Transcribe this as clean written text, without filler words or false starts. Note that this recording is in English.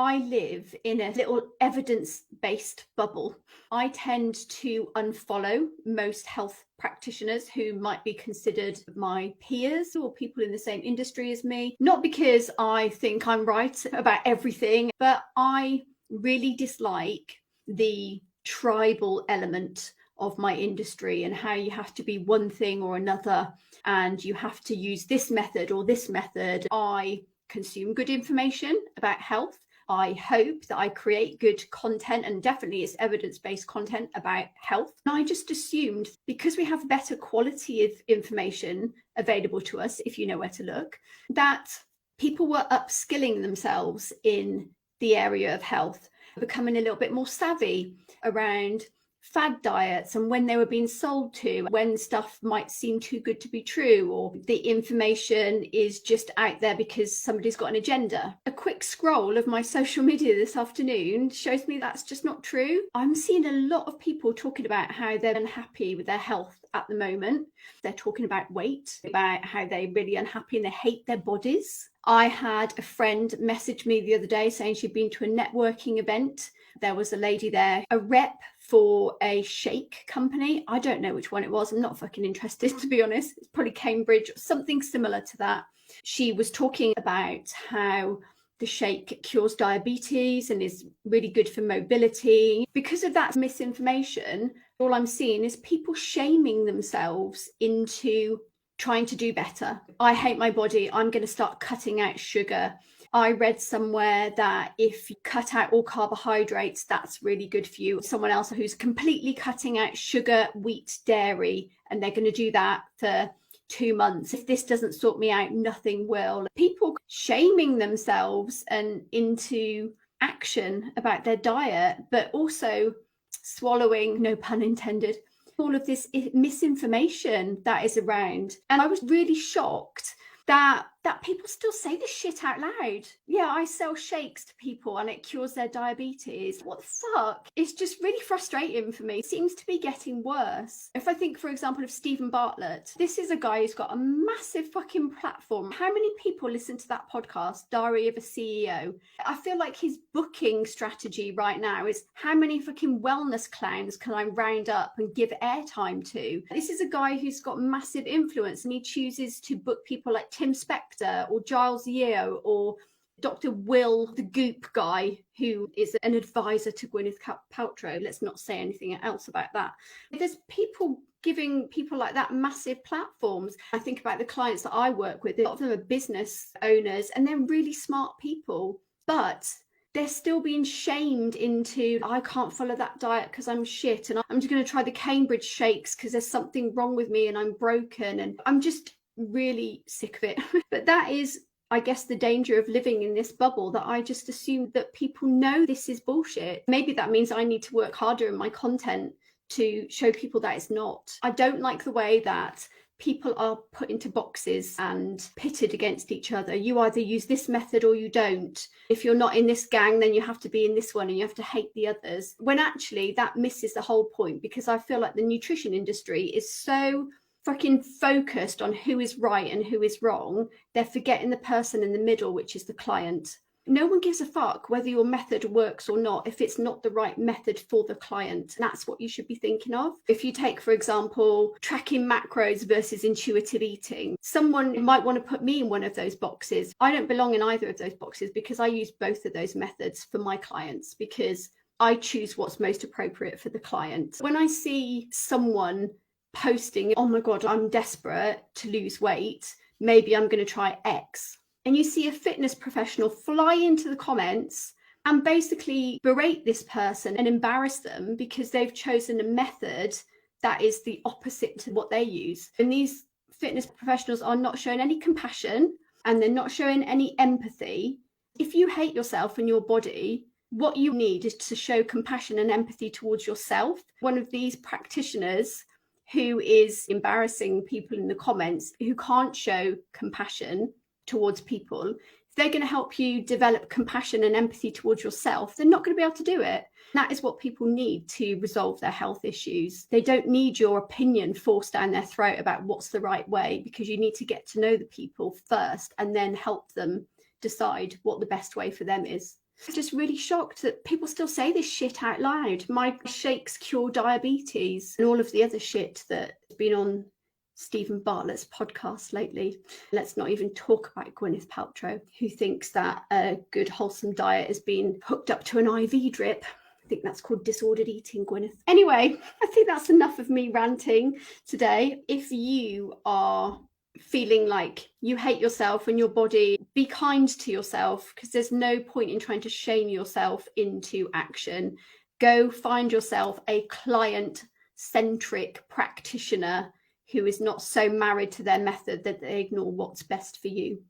I live in a little evidence-based bubble. I tend to unfollow most health practitioners who might be considered my peers or people in the same industry as me. Not because I think I'm right about everything, but I really dislike the tribal element of my industry and how you have to be one thing or another and you have to use this method or this method. I consume good information about health. I hope that I create good content, and definitely it's evidence-based content about health. And I just assumed because we have better quality of information available to us, if you know where to look, that people were upskilling themselves in the area of health, becoming a little bit more savvy around fad diets and when they were being sold to, when stuff might seem too good to be true, or the information is just out there because somebody's got an agenda. A quick scroll of my social media this afternoon shows me that's just not true. I'm seeing a lot of people talking about how they're unhappy with their health at the moment. They're talking about weight, about how they're really unhappy and they hate their bodies. I had a friend message me the other day saying she'd been to a networking event. There was a lady there, a rep for a shake company. I don't know which one it was. I'm not fucking interested, to be honest. It's probably Cambridge, something similar to that. She was talking about how the shake cures diabetes and is really good for mobility. Because of that misinformation, all I'm seeing is people shaming themselves into trying to do better. I hate my body. I'm going to start cutting out sugar. I read somewhere that if you cut out all carbohydrates, that's really good for you. Someone else who's completely cutting out sugar, wheat, dairy, and they're going to do that for 2 months. If this doesn't sort me out, nothing will. People shaming themselves and into action about their diet, but also swallowing, no pun intended, all of this misinformation that is around. And I was really shocked that people still say this shit out loud. Yeah, I sell shakes to people and it cures their diabetes. What the fuck? It's just really frustrating for me. It seems to be getting worse. If I think, for example, of Steven Bartlett, this is a guy who's got a massive fucking platform. How many people listen to that podcast, Diary of a CEO? I feel like his booking strategy right now is how many fucking wellness clowns can I round up and give airtime to? This is a guy who's got massive influence and he chooses to book people like Tim Spector or Giles Yeo or Dr. Will, the Goop guy, who is an advisor to Gwyneth Paltrow. Let's not say anything else about that. There's people giving people like that massive platforms. I think about the clients that I work with. A lot of them are business owners and they're really smart people, but they're still being shamed into, I can't follow that diet because I'm shit, and I'm just going to try the Cambridge shakes because there's something wrong with me and I'm broken, and I'm just really sick of it. But that is, I guess, the danger of living in this bubble, that I just assume that people know this is bullshit. Maybe that means I need to work harder in my content to show people that it's not. I don't like the way that people are put into boxes and pitted against each other. You either use this method or you don't. If you're not in this gang, then you have to be in this one and you have to hate the others. When actually that misses the whole point, because I feel like the nutrition industry is so fucking focused on who is right and who is wrong, they're forgetting the person in the middle, which is the client. No one gives a fuck whether your method works or not if it's not the right method for the client. And that's what you should be thinking of. If you take, for example, tracking macros versus intuitive eating, someone might want to put me in one of those boxes. I don't belong in either of those boxes because I use both of those methods for my clients, because I choose what's most appropriate for the client. When I see someone posting, oh my God, I'm desperate to lose weight, maybe I'm going to try X. And you see a fitness professional fly into the comments and basically berate this person and embarrass them because they've chosen a method that is the opposite to what they use. And these fitness professionals are not showing any compassion and they're not showing any empathy. If you hate yourself and your body, what you need is to show compassion and empathy towards yourself. One of these practitioners who is embarrassing people in the comments, who can't show compassion towards people, if they're going to help you develop compassion and empathy towards yourself, they're not going to be able to do it. That is what people need to resolve their health issues. They don't need your opinion forced down their throat about what's the right way, because you need to get to know the people first and then help them decide what the best way for them is. I'm just really shocked that people still say this shit out loud. My shakes cure diabetes and all of the other shit that's been on Steven Bartlett's podcast lately. Let's not even talk about Gwyneth Paltrow, who thinks that a good wholesome diet is being hooked up to an IV drip. I think that's called disordered eating, Gwyneth. Anyway, I think that's enough of me ranting today. If you are feeling like you hate yourself and your body, be kind to yourself, because there's no point in trying to shame yourself into action. Go find yourself a client-centric practitioner who is not so married to their method that they ignore what's best for you.